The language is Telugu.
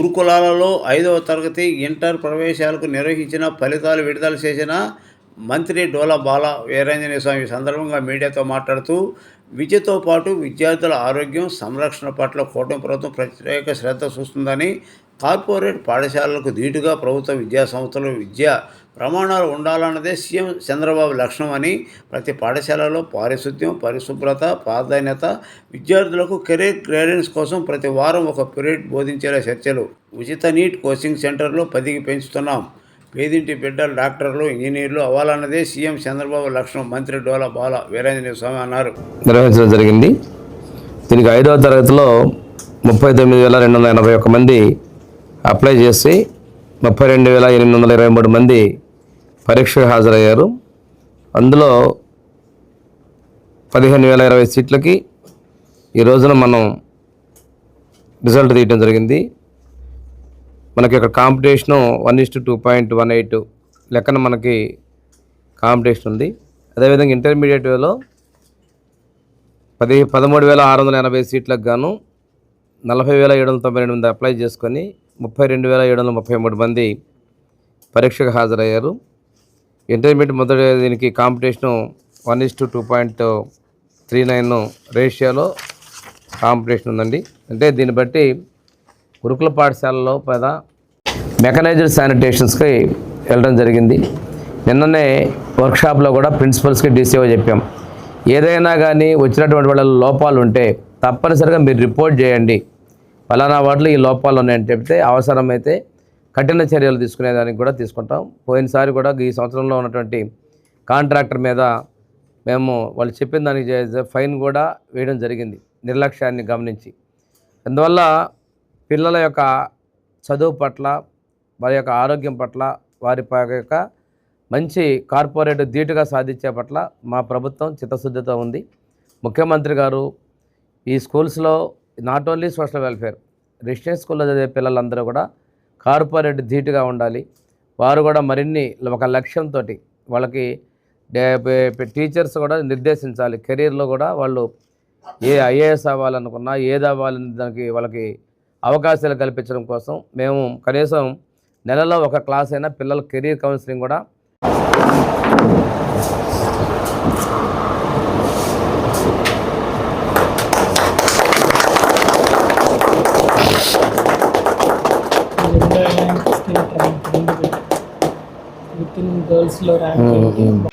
గురుకులాలలో 5వ తరగతి ఇంటర్ ప్రవేశాలకు నిర్వహించిన ఫలితాలు విడుదల చేసిన మంత్రి డోలా బాల వీరాంజనేయ స్వామి సందర్భంగా మీడియాతో మాట్లాడుతూ విద్యతో పాటు విద్యార్థుల ఆరోగ్యం సంరక్షణ పట్ల కూటమి ప్రభుత్వం ప్రత్యేక శ్రద్ధ చూస్తుందని, కార్పొరేట్ పాఠశాలలకు ధీటుగా ప్రభుత్వ విద్యా సంస్థలు విద్యా ప్రమాణాలు ఉండాలన్నదే సీఎం చంద్రబాబు లక్ష్యం అని, ప్రతి పాఠశాలలో పారిశుద్ధ్యం పరిశుభ్రత ప్రాధాన్యత, విద్యార్థులకు కెరీర్ గైడెన్స్ కోసం ప్రతి వారం ఒక పీరియడ్ బోధించేలా చర్చలు, ఉచిత నీట్ కోచింగ్ సెంటర్లు 10కి పెంచుతున్నాం, పేదింటి బిడ్డలు డాక్టర్లు ఇంజనీర్లు అవ్వాలన్నదే సీఎం చంద్రబాబు లక్ష్యం మంత్రి డోలా బాల వీరాంజనేయ స్వామి అన్నారు. నిర్వహించడం జరిగింది. దీనికి 5వ తరగతిలో 39,281 మంది అప్లై చేసి 32,823 మంది పరీక్షకు హాజరయ్యారు. అందులో 15,020 సీట్లకి ఈ రోజున మనం రిజల్ట్ తీయడం జరిగింది. మనకి ఇక్కడ కాంపిటీషను 1:2.18 లెక్కన మనకి కాంపిటీషన్ ఉంది. అదేవిధంగా ఇంటర్మీడియట్లో 13,680 సీట్లకు గాను 40,792 మంది అప్లై చేసుకొని 32,733 మంది పరీక్షకు హాజరయ్యారు. ఇంటర్మీడియట్ మొదటి దీనికి కాంపిటీషను 1:2.39 రేషియోలో కాంపిటీషన్ ఉందండి. అంటే దీన్ని బట్టి గురుకుల పాఠశాలలో మెకనైజ్డ్ శానిటేషన్స్కి వెళ్ళడం జరిగింది. నిన్ననే వర్క్షాప్లో కూడా ప్రిన్సిపల్స్కి డీసీఓ చెప్పాం, ఏదైనా కానీ వచ్చినటువంటి వాళ్ళ లోపాలు ఉంటే తప్పనిసరిగా మీరు రిపోర్ట్ చేయండి, ఫలానా వాటిలో ఈ లోపాలు ఉన్నాయని చెప్తే అవసరమైతే కఠిన చర్యలు తీసుకునేదానికి కూడా తీసుకుంటాం. పోయినసారి కూడా ఈ సంవత్సరంలో ఉన్నటువంటి కాంట్రాక్టర్ మీద మేము వాళ్ళు చెప్పిన దానికి ఫైన్ కూడా వేయడం జరిగింది, నిర్లక్ష్యాన్ని గమనించి. అందువల్ల పిల్లల యొక్క చదువు పట్ల, వారి యొక్క ఆరోగ్యం పట్ల, వారి యొక్క మంచి కార్పొరేట్ ధీటుగా సాధించే పట్ల మా ప్రభుత్వం చిత్తశుద్ధితో ఉంది. ముఖ్యమంత్రి గారు ఈ స్కూల్స్లో not only social welfare, residential స్కూల్లో చదివే పిల్లలందరూ కూడా కార్పొరేట్ ధీటుగా ఉండాలి. వారు కూడా మరిన్ని ఒక లక్ష్యంతో వాళ్ళకి టీచర్స్ కూడా నిర్దేశించాలి. కెరీర్లో కూడా వాళ్ళు ఏ ఐఏఎస్ అవ్వాలనుకున్నా, ఏది అవ్వాలని దానికి వాళ్ళకి అవకాశాలు కల్పించడం కోసం మేము కనీసం నెలలో ఒక క్లాస్ అయినా పిల్లల కెరీర్ కౌన్సిలింగ్ కూడా విత్ ఇన్ గర్ల్స్లో ర్యాంక్